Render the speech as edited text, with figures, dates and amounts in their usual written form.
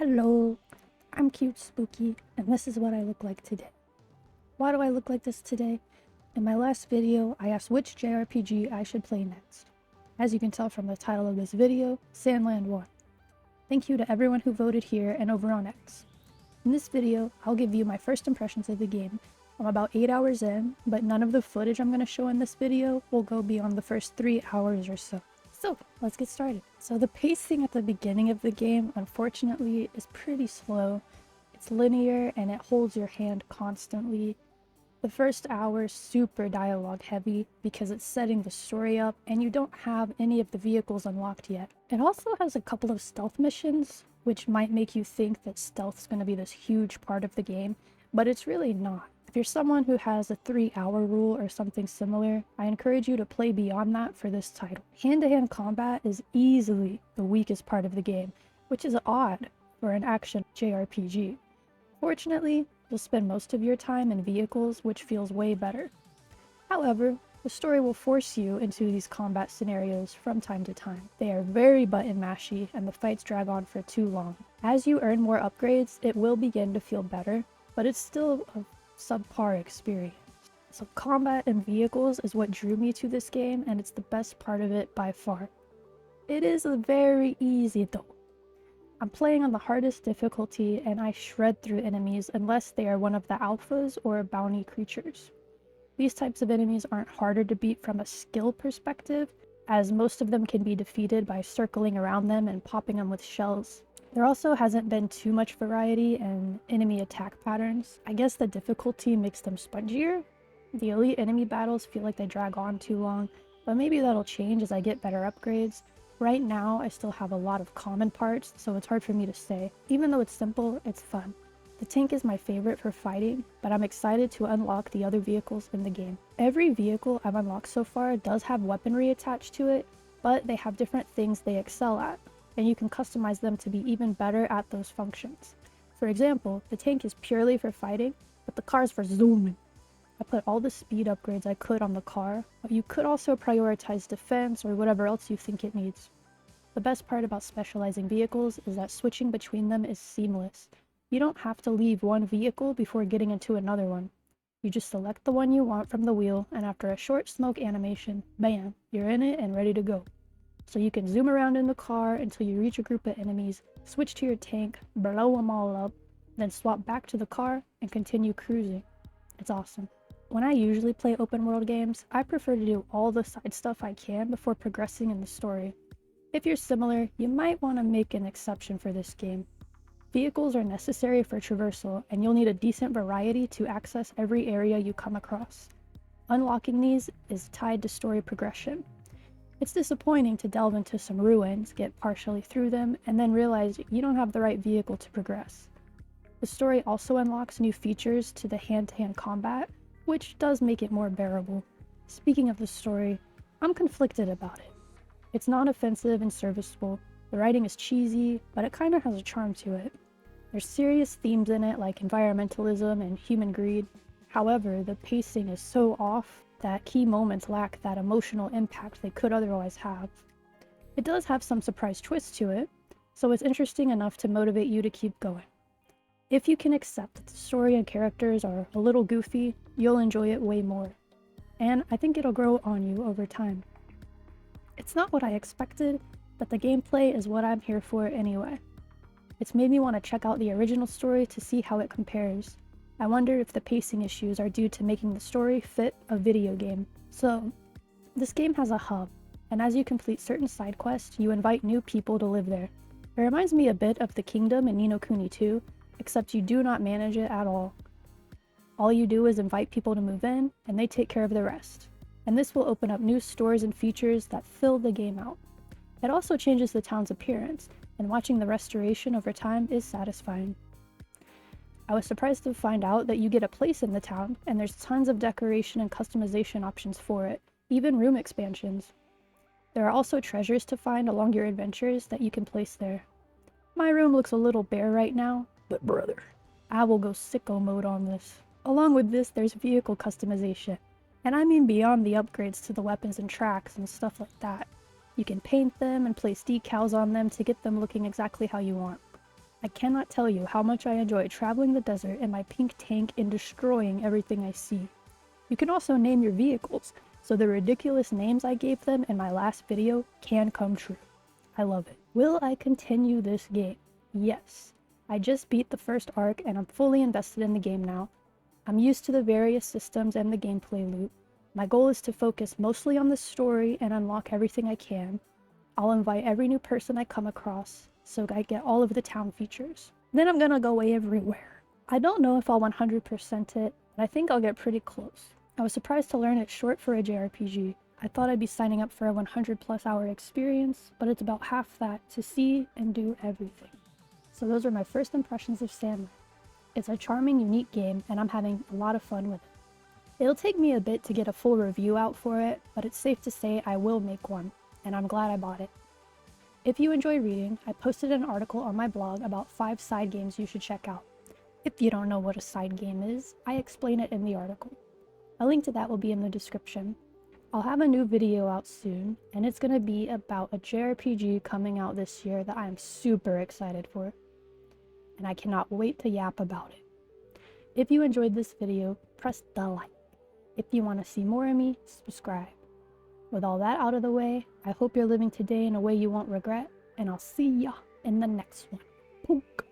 Hello, I'm cute Spooky, and this is what I look like today. Why do I look like this today? In my last video, I asked which JRPG I should play next. As you can tell from the title of this video, Sandland won. Thank you to everyone who voted here and over on X. In this video, I'll give you my first impressions of the game. I'm about 8 hours in, but none of the footage I'm going to show in this video will go beyond the first 3 hours or so. So, let's get started. So the pacing at the beginning of the game, unfortunately, is pretty slow. It's linear and it holds your hand constantly. The first hour is super dialogue heavy because it's setting the story up and you don't have any of the vehicles unlocked yet. It also has a couple of stealth missions, which might make you think that stealth is going to be this huge part of the game, but it's really not. If you're someone who has a 3-hour rule or something similar, I encourage you to play beyond that for this title. Hand-to-hand combat is easily the weakest part of the game, which is odd for an action JRPG. Fortunately, you'll spend most of your time in vehicles, which feels way better. However, the story will force you into these combat scenarios from time to time. They are very button mashy and the fights drag on for too long. As you earn more upgrades, it will begin to feel better, but it's still a subpar experience. So combat and vehicles is what drew me to this game, and it's the best part of it by far. It is very easy though. I'm playing on the hardest difficulty and I shred through enemies unless they are one of the alphas or bounty creatures. These types of enemies aren't harder to beat from a skill perspective, as most of them can be defeated by circling around them and popping them with shells. There also hasn't been too much variety in enemy attack patterns. I guess the difficulty makes them spongier. The elite enemy battles feel like they drag on too long, but maybe that'll change as I get better upgrades. Right now, I still have a lot of common parts, so it's hard for me to say. Even though it's simple, it's fun. The tank is my favorite for fighting, but I'm excited to unlock the other vehicles in the game. Every vehicle I've unlocked so far does have weaponry attached to it, but they have different things they excel at, and you can customize them to be even better at those functions. For example, the tank is purely for fighting, but the car is for zooming. I put all the speed upgrades I could on the car, but you could also prioritize defense or whatever else you think it needs. The best part about specializing vehicles is that switching between them is seamless. You don't have to leave one vehicle before getting into another one. You just select the one you want from the wheel, and after a short smoke animation, bam, you're in it and ready to go. So you can zoom around in the car until you reach a group of enemies, switch to your tank, blow them all up, then swap back to the car and continue cruising. It's awesome. When I usually play open world games, I prefer to do all the side stuff I can before progressing in the story. If you're similar, you might want to make an exception for this game. Vehicles are necessary for traversal, and you'll need a decent variety to access every area you come across. Unlocking these is tied to story progression. It's disappointing to delve into some ruins, get partially through them, and then realize you don't have the right vehicle to progress. The story also unlocks new features to the hand-to-hand combat, which does make it more bearable. Speaking of the story, I'm conflicted about it. It's not offensive and serviceable. The writing is cheesy, but it kind of has a charm to it. There's serious themes in it like environmentalism and human greed. However, the pacing is so off that key moments lack that emotional impact they could otherwise have. It does have some surprise twists to it, so it's interesting enough to motivate you to keep going. If you can accept that the story and characters are a little goofy, you'll enjoy it way more. And I think it'll grow on you over time. It's not what I expected, but the gameplay is what I'm here for anyway. It's made me want to check out the original story to see how it compares. I wonder if the pacing issues are due to making the story fit a video game. So, this game has a hub, and as you complete certain side quests, you invite new people to live there. It reminds me a bit of the Kingdom in Ni no Kuni 2, except you do not manage it at all. All you do is invite people to move in, and they take care of the rest. And this will open up new stores and features that fill the game out. It also changes the town's appearance, and watching the restoration over time is satisfying. I was surprised to find out that you get a place in the town, and there's tons of decoration and customization options for it, even room expansions. There are also treasures to find along your adventures that you can place there. My room looks a little bare right now, but brother, I will go sicko mode on this. Along with this, there's vehicle customization, and I mean beyond the upgrades to the weapons and tracks and stuff like that. You can paint them and place decals on them to get them looking exactly how you want. I cannot tell you how much I enjoy traveling the desert in my pink tank and destroying everything I see. You can also name your vehicles, so the ridiculous names I gave them in my last video can come true. I love it. Will I continue this game? Yes. I just beat the first arc and I'm fully invested in the game now. I'm used to the various systems and the gameplay loop. My goal is to focus mostly on the story and unlock everything I can. I'll invite every new person I come across, so I get all of the town features. Then I'm gonna go away everywhere. I don't know if I'll 100% it, but I think I'll get pretty close. I was surprised to learn it's short for a JRPG. I thought I'd be signing up for a 100+ hour experience, but it's about half that to see and do everything. So those are my first impressions of Sandland. It's a charming, unique game, and I'm having a lot of fun with it. It'll take me a bit to get a full review out for it, but it's safe to say I will make one, and I'm glad I bought it. If you enjoy reading, I posted an article on my blog about 5 side games you should check out. If you don't know what a side game is, I explain it in the article. A link to that will be in the description. I'll have a new video out soon, and it's going to be about a JRPG coming out this year that I am super excited for, and I cannot wait to yap about it. If you enjoyed this video, press the like. If you want to see more of me, subscribe. With all that out of the way, I hope you're living today in a way you won't regret, and I'll see ya in the next one. Pook.